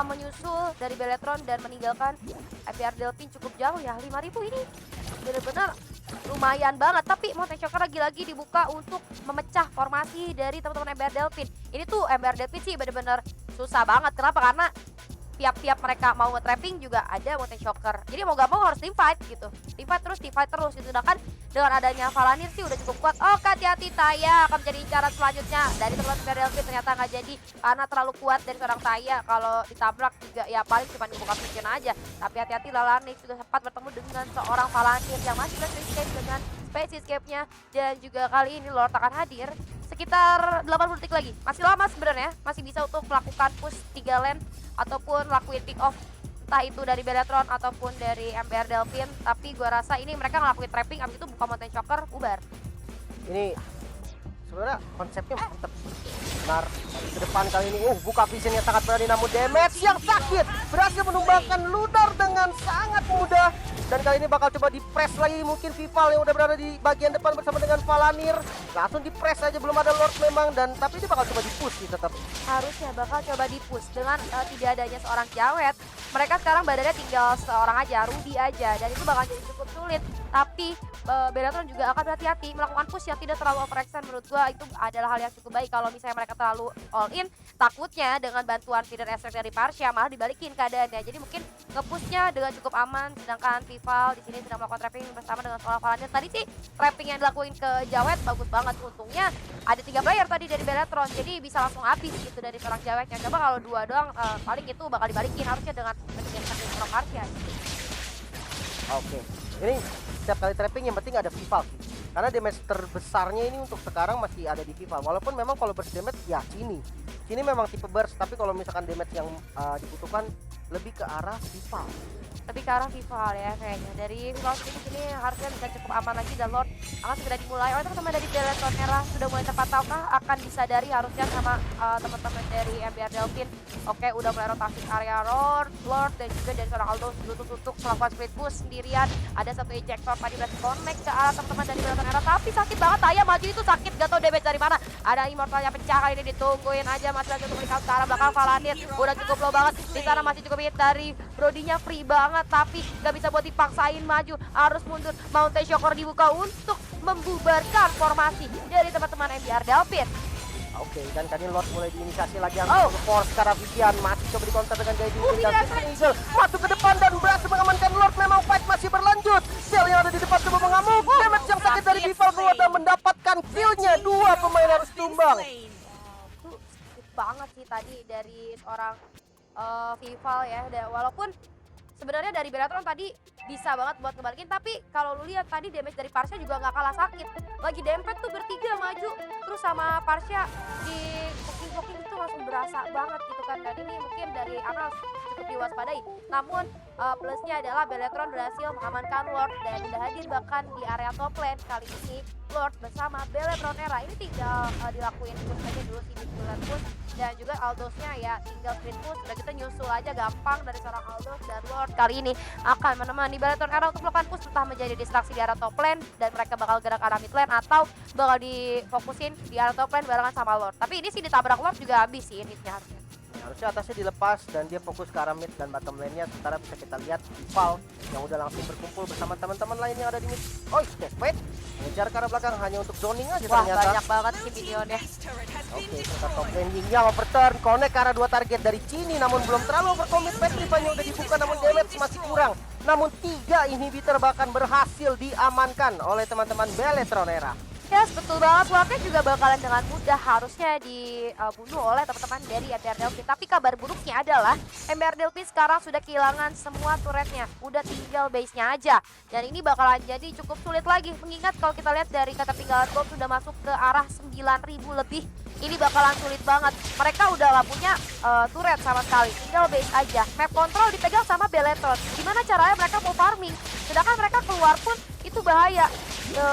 [SPEAKER 1] menyusul dari Beletron dan meninggalkan MBR Delfin cukup jauh ya. 5.000 ini benar-benar lumayan banget. Tapi Mountain Shocker lagi-lagi dibuka untuk memecah formasi dari teman-teman MBR Delfin. Ini tuh MBR Delfin sih benar-benar susah banget. Kenapa? Karena tiap-tiap mereka mau nge-trapping juga ada Mountain Shocker. Jadi mau gak mau harus team fight gitu. Team fight terus. Sedangkan dengan adanya Valanir sih udah cukup kuat. Oh, hati-hati, Taya akan menjadi incaran selanjutnya dari teman-teman MBR Delfin. Ternyata nggak jadi karena terlalu kuat dari seorang Taya. Kalau ditabrak juga ya paling cuma dibuka vision aja. Tapi hati-hati, Lalane sudah sempat bertemu dengan seorang Valanir yang masih berhasil escape dengan space escape-nya. Dan juga kali ini Lord akan hadir sekitar 80 detik lagi. Masih lama sebenarnya, masih bisa untuk melakukan push 3 lane ataupun lakuin pick off, entah itu dari Beletron ataupun dari MBR Delfin. Tapi gua rasa ini mereka ngelakuin trapping, abis itu buka Mountain Shocker, ubar.
[SPEAKER 2] Ini sebenarnya konsepnya mantep. Benar, ke depan kali ini buka visionnya sangat berani, namun damage yang sakit berhasil menumbangkan Lunar dengan sangat mudah. Dan kali ini bakal coba di-press lagi, mungkin Vival yang udah berada di bagian depan bersama dengan Valanir. Langsung di-press aja, belum ada Lord memang, dan tapi dia bakal coba di-push sih tetap.
[SPEAKER 1] Harusnya bakal coba di-push dengan tidak adanya seorang Jawet. Mereka sekarang badannya tinggal seorang aja, Ruby aja, dan itu bakal jadi cukup sulit. tapi Bellatrix juga akan berhati-hati melakukan push yang tidak terlalu overextend. Menurut gua itu adalah hal yang cukup baik. Kalau misalnya mereka terlalu all in, takutnya dengan bantuan feeder extract dari Parsha malah dibalikin keadaannya. Jadi mungkin nge-pushnya dengan cukup aman, sedangkan Vival di sini sedang melakukan trapping bersama dengan seorang Valandir. Tadi sih trapping yang dilakuin ke Jawet bagus banget, untungnya ada 3 player tadi dari Bellatrix, jadi bisa langsung habis gitu dari seorang Jawetnya. Coba kalau 2 doang paling itu bakal dibalikin harusnya dengan seorang Parsha.
[SPEAKER 2] Oke, ini setiap kali trapping yang penting ada Vival sih. Karena damage terbesarnya ini untuk sekarang masih ada di Vival. Walaupun memang kalau burst damage ya Cini memang tipe burst, tapi kalau misalkan damage yang dibutuhkan lebih ke arah Vival.
[SPEAKER 1] Lebih ke arah Vival ya kayaknya. Dari Vival sini harusnya bisa cukup aman lagi dan Lord akan segera dimulai oleh teman-teman dari Bellatrix Era. Sudah mulai terpantau akan disadari harusnya sama teman-teman dari MBR Delfin. Oke, udah mulai rotasi area Lord dan juga dari seorang Aldo untuk melakukan split push sendirian. Ada satu ejector tadi berhasil connect ke arah teman-teman dari Bellatrix Era, tapi sakit banget. Taya maju itu sakit, gak tau damage dari mana. Ada Immortalnya pecah kali ini, ditungguin aja masih lagi untuk recount ke arah belakang Valandir. Udah cukup low banget. Di sana masih cukup hit dari Brodinya, free banget tapi gak bisa buat dipaksain maju, harus mundur. Mountain Shocker dibuka untuk membubarkan formasi dari teman-teman MBR Delfin.
[SPEAKER 2] Oke, dan kali Lord mulai diinisiasi lagi untuk force karena Vivian masih coba dikonter dengan Guiding dan Eagle masuk ke depan dan berhasil mengamankan Lord. Memang fight masih berlanjut. Cell yang ada di depan coba mengamuk. Damage yang sakit dari Vival keluar dan mendapatkan kill-nya. 2 pemain harus tumbang.
[SPEAKER 1] Itu sakit banget sih tadi dari seorang Vival ya. Walaupun sebenarnya dari Bellatrix tadi bisa banget buat ngebalikin, tapi kalau lu lihat tadi damage dari Parsha juga nggak kalah sakit. Lagi dempet tuh bertiga maju, terus sama Parsha di blocking itu langsung berasa banget gitu kan. Dan ini mungkin dari Amal cukup diwaspadai. Namun plusnya adalah Bellatrix berhasil mengamankan Lord dan udah hadir bahkan di area top lane kali ini. Lord bersama Bellatrix Era ini tinggal dilakuin push aja dulu sih di bulan push, dan juga Aldosnya ya tinggal sprint push, udah kita nyusul aja gampang dari seorang Aldos. Dan Lord kali ini akan menemani Bellatrix Era untuk melakukan push, entah menjadi distraksi di arah top lane dan mereka bakal gerak ke arah mid lane atau bakal difokusin di arah top lane barengan sama Lord. Tapi ini sih ditabrak Lord juga habis sih hitnya
[SPEAKER 2] harusnya atasnya dilepas dan dia fokus ke arah mid dan bottom lane-nya. Sementara bisa kita lihat Vival yang udah langsung berkumpul bersama teman-teman lain yang ada di mid. Oh, Desperate mengejar ke arah belakang hanya untuk zoning aja.
[SPEAKER 1] Wah,
[SPEAKER 2] ternyata
[SPEAKER 1] banyak banget sih minionnya.
[SPEAKER 2] Oke, kita top lane Yingya overturn connect ke arah 2 target dari Cini, namun belum terlalu overcommit. Petrify-nya udah dibuka namun damage masih kurang. Namun 3 inhibitor bahkan berhasil diamankan oleh teman-teman Bellatrix Era.
[SPEAKER 1] Yes, betul banget. Wardnya juga bakalan dengan mudah harusnya dibunuh oleh teman-teman dari MBR Delfin. Tapi kabar buruknya adalah MBR Delfin sekarang sudah kehilangan semua turretnya. Udah tinggal base-nya aja. Dan ini bakalan jadi cukup sulit lagi. Mengingat kalau kita lihat dari ketertinggalan gold sudah masuk ke arah 9.000 lebih. Ini bakalan sulit banget. Mereka udah gak punya turret sama sekali. Tinggal base aja. Map control dipegang sama Bellatrix. Gimana caranya mereka mau farming? Sedangkan mereka keluar pun itu bahaya.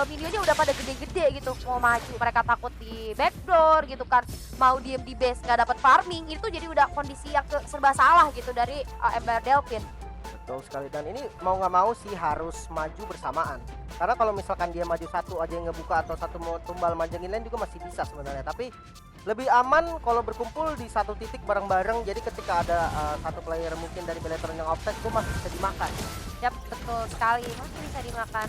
[SPEAKER 1] Minionnya udah pada gede-gede gitu, mau maju mereka takut di backdoor gitu kan, mau diem di base nggak dapat farming, itu jadi udah kondisi yang serba salah gitu dari MBR Delfin.
[SPEAKER 2] Betul sekali, dan ini mau nggak mau sih harus maju bersamaan, karena kalau misalkan dia maju satu aja yang ngebuka atau satu mau tumbal manjangin lain juga masih bisa sebenarnya, tapi lebih aman kalau berkumpul di satu titik bareng-bareng. Jadi ketika ada satu player mungkin dari Bellatrix yang offset itu masih bisa dimakan.
[SPEAKER 1] Yap, betul sekali, masih bisa dimakan.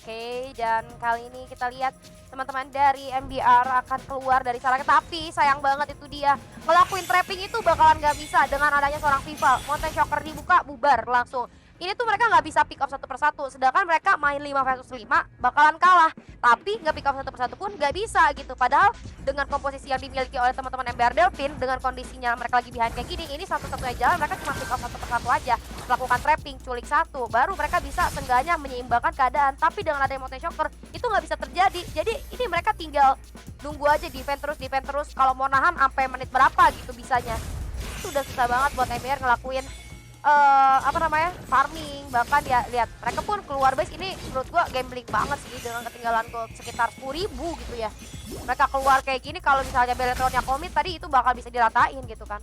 [SPEAKER 1] Oke, dan kali ini kita lihat teman-teman dari MBR akan keluar dari sarangnya, tapi sayang banget itu dia ngelakuin trapping itu bakalan nggak bisa dengan adanya seorang Vival. Mountain Shocker dibuka, bubar langsung. Ini tuh mereka nggak bisa pick up satu persatu, sedangkan mereka main 5 versus 5 bakalan kalah, tapi nggak pick up satu persatu pun nggak bisa gitu. Padahal dengan komposisi yang dimiliki oleh teman-teman MBR Delfin, dengan kondisinya mereka lagi behind kayak gini, ini satu-satunya jalan mereka cuma pick up satu persatu aja, melakukan trapping, culik satu, baru mereka bisa seenggaknya menyeimbangkan keadaan. Tapi dengan adanya Mountain Shocker itu nggak bisa terjadi, jadi ini mereka tinggal nunggu aja, defend terus, kalau mau nahan sampai menit berapa gitu bisanya. Itu udah susah banget buat MBR ngelakuin farming. Bahkan ya lihat mereka pun keluar base, ini menurut gua gambling banget sih dengan ketinggalan gold sekitar 10.000 gitu ya. Mereka keluar kayak gini, kalau misalnya Bellatrix-nya komit tadi itu bakal bisa diratain gitu kan.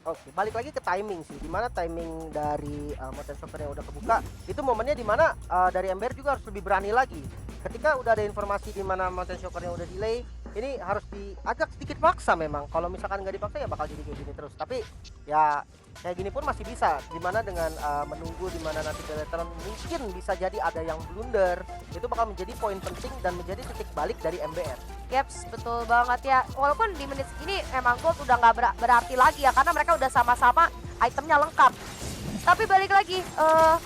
[SPEAKER 2] Oke, balik lagi ke timing sih, dimana timing dari Mountain Shocker yang udah kebuka itu momennya dimana dari MBR juga harus lebih berani lagi. ketika udah ada informasi di mana Mountain Shocker yang udah delay, ini harus agak sedikit paksa memang. Kalau misalkan nggak dipaksa ya bakal jadi kayak gini terus. Tapi ya kayak gini pun masih bisa, dimana dengan menunggu dimana nanti Beletron mungkin bisa jadi ada yang blunder, itu bakal menjadi poin penting dan menjadi titik balik dari MBR.
[SPEAKER 1] Yaps, betul banget ya. Walaupun di menit segini emang gold udah nggak berarti lagi ya, karena mereka udah sama-sama itemnya lengkap. Tapi balik lagi,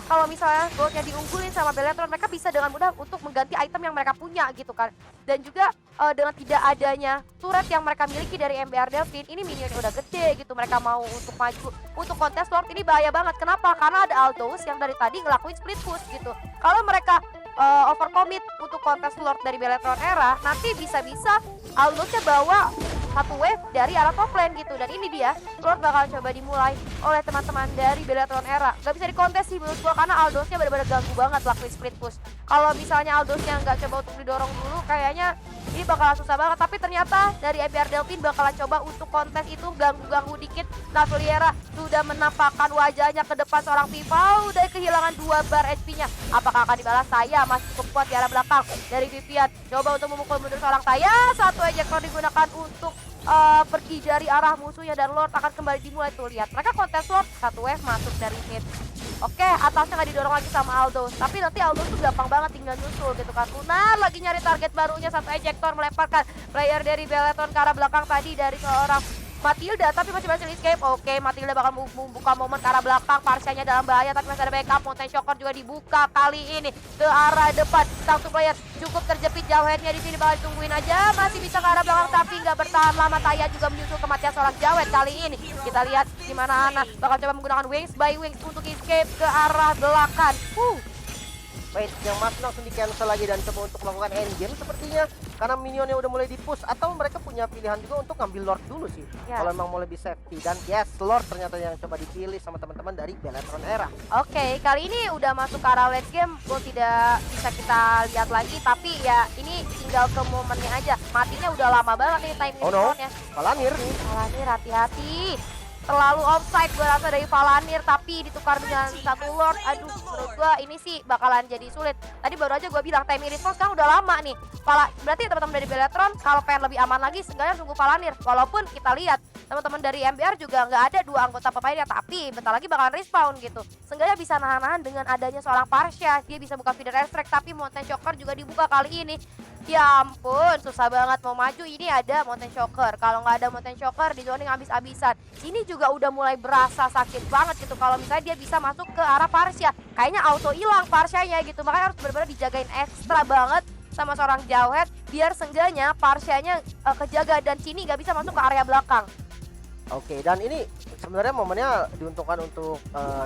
[SPEAKER 1] kalau misalnya goldnya diunggulin sama Beletron, mereka bisa dengan mudah untuk mengganti item yang mereka punya gitu kan. Dan juga dengan tidak adanya turret yang mereka miliki dari MBR Delfin, ini minionnya udah gede gitu. Mereka mau untuk maju untuk kontes Lord, ini bahaya banget. Kenapa? Karena ada Aldous yang dari tadi ngelakuin split push gitu. Kalau mereka overcommit untuk kontes Lord dari Beletron Era, nanti bisa-bisa Aldousnya bawa satu wave dari arah top lane gitu. Dan ini dia, Lord bakal coba dimulai oleh teman-teman dari Beletron Era. Gak bisa dikontes sih menurut gua, karena Aldosnya benar-benar ganggu banget lakuin split push. Kalau misalnya Aldosnya nggak coba untuk didorong dulu, kayaknya ini bakalan susah banget. Tapi ternyata dari MBR Delfin bakalan coba untuk kontes itu, ganggu-ganggu dikit. Navaliera sudah menampakkan wajahnya ke depan seorang Viva, udah kehilangan 2 bar HP-nya. Apakah akan dibalas? Saya masih cukup kuat di arah belakang dari Vivian. Coba untuk memukul mundur seorang Taya, satu ejector digunakan untuk pergi dari arah musuhnya, dan Lord akan kembali dimulai. Tuh lihat, mereka kontes Lord, satu wave masuk dari mid. Oke, atasnya nggak didorong lagi sama Aldous, tapi nanti Aldous tuh gampang banget tinggal nyusul gitu kan. Unar lagi nyari target barunya, satu ejector melemparkan player dari Beletron ke arah belakang tadi dari seorang Matilda, tapi masih berhasil escape. Oke, Matilda bakal membuka momen ke arah belakang, Parsianya dalam bahaya, tapi masih ada backup. Mountain Shocker juga dibuka kali ini ke arah depan. Satu player cukup terjepit, jauh headnya di sini bakal ditungguin aja, masih bisa ke arah belakang tapi nggak bertahan lama. Taya juga menyusul kematian seorang Jawet kali ini. Kita lihat gimana Ana bakal coba menggunakan Wings by Wings untuk escape ke arah belakang.
[SPEAKER 2] Wait, yang masuk langsung di cancel lagi dan coba untuk melakukan endgame sepertinya, karena minionnya udah mulai di-push, atau mereka punya pilihan juga untuk ngambil Lord dulu sih
[SPEAKER 1] Ya.
[SPEAKER 2] kalau emang mau lebih safety. Dan yes, Lord ternyata yang coba dipilih sama teman-teman dari Beletron Era.
[SPEAKER 1] Oke, kali ini udah masuk ke arah late game, gue tidak bisa kita lihat lagi, tapi ya ini tinggal ke momennya aja. Matinya udah lama banget nih time
[SPEAKER 2] Oh no,
[SPEAKER 1] ya.
[SPEAKER 2] Palanir.
[SPEAKER 1] Valanir hati-hati. Terlalu offside gue rasa dari Valanir, tapi ditukar dengan satu Lord. Aduh, menurut gue ini sih bakalan jadi sulit. Tadi baru aja gue bilang time response sekarang udah lama nih. Berarti teman-teman dari Beletron kalau pengen lebih aman lagi seenggaknya tunggu Valanir. Walaupun kita lihat teman-teman dari MBR juga nggak ada 2 anggota pemainnya, tapi bentar lagi bakalan respawn gitu. Seenggaknya bisa nahan-nahan dengan adanya seorang Parsha. Dia bisa buka feeder extract, tapi Mountain Shocker juga dibuka kali ini. Ya ampun, susah banget mau maju. Ini ada Mountain Shocker. Kalau nggak ada Mountain Shocker, di zoning habis-habisan. Ini juga udah mulai berasa sakit banget gitu kalau misalnya dia bisa masuk ke arah Parsha. Kayaknya auto hilang Parshanya gitu. Makanya harus benar-benar dijagain ekstra banget sama seorang Jawhead, biar seenggaknya Parshanya kejaga dan Cini nggak bisa masuk ke area belakang.
[SPEAKER 2] Oke, dan ini sebenarnya momennya diuntungkan untuk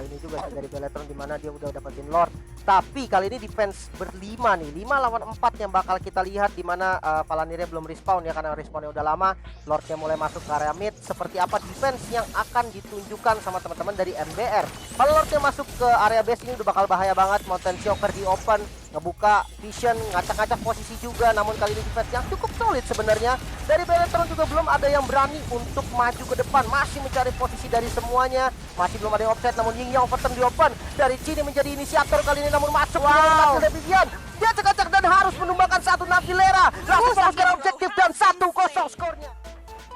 [SPEAKER 2] ini juga sih dari Beletron, di mana dia udah dapetin Lord. Tapi kali ini defense berlima nih, 5 lawan 4 yang bakal kita lihat, di mana Palanirnya belum respawn ya, karena respawnnya udah lama. Lordnya mulai masuk ke area mid. Seperti apa defense yang akan ditunjukkan sama teman-teman dari MBR? Kalau Lordnya masuk ke area base ini udah bakal bahaya banget. Mountain Shocker di open, ngebuka vision, ngacak-ngacak posisi juga. Namun kali ini defense yang cukup solid sebenarnya dari Beletron, juga belum ada yang berani untuk maju ke depan. Masih mencari posisi dari semuanya, masih belum ada yang offset. Namun Ying yang overturn di open dari Cini menjadi inisiator kali ini, namun masuk ke Vivian. Dia acak-acak dan harus menumbangkan satu Navaliera. Langsung fokus ke objektif dan 1-0 skornya.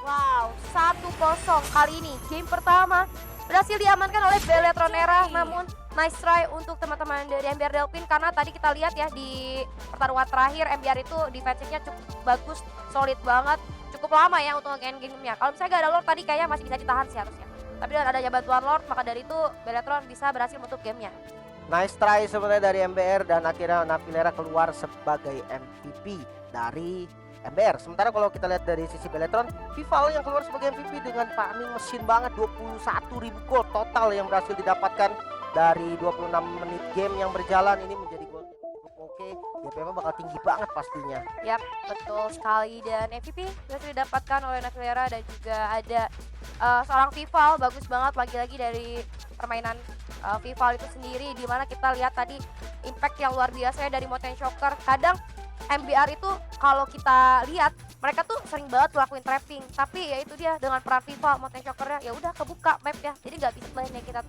[SPEAKER 1] Wow, 1-0 kali ini. Game pertama berhasil diamankan oleh Beletron Era, namun nice try untuk teman-teman dari MBR Delfin, karena tadi kita lihat ya di pertarungan terakhir MBR itu defensive-nya cukup bagus, solid banget, cukup lama ya untuk end game-nya. Kalau misalnya gak ada Lord tadi kayaknya masih bisa ditahan sih harusnya. Tapi dengan adanya bantuan Lord, maka dari itu Beletron bisa berhasil menutup gamenya.
[SPEAKER 2] Nice try sebenarnya dari MBR, dan akhirnya Navaliera keluar sebagai MVP dari MBR. Sementara kalau kita lihat dari sisi Beletron, Vival yang keluar sebagai MVP dengan farming mesin banget, 21.000 gold total yang berhasil didapatkan dari 26 menit game yang berjalan. Ini menjadi gold oke. DPM bakal tinggi banget pastinya.
[SPEAKER 1] Yap, betul sekali. Dan MVP berhasil didapatkan oleh Navaliera, dan juga ada seorang Vival bagus banget lagi-lagi dari permainan Vival itu sendiri, dimana kita lihat tadi impact yang luar biasa ya dari Mountain Shocker. Kadang MBR itu kalau kita lihat mereka tuh sering banget ngelakuin trapping, tapi ya itu dia dengan peran Vival, Mountain Shocker-nya ya udah kebuka map ya, jadi nggak bisa lainnya kita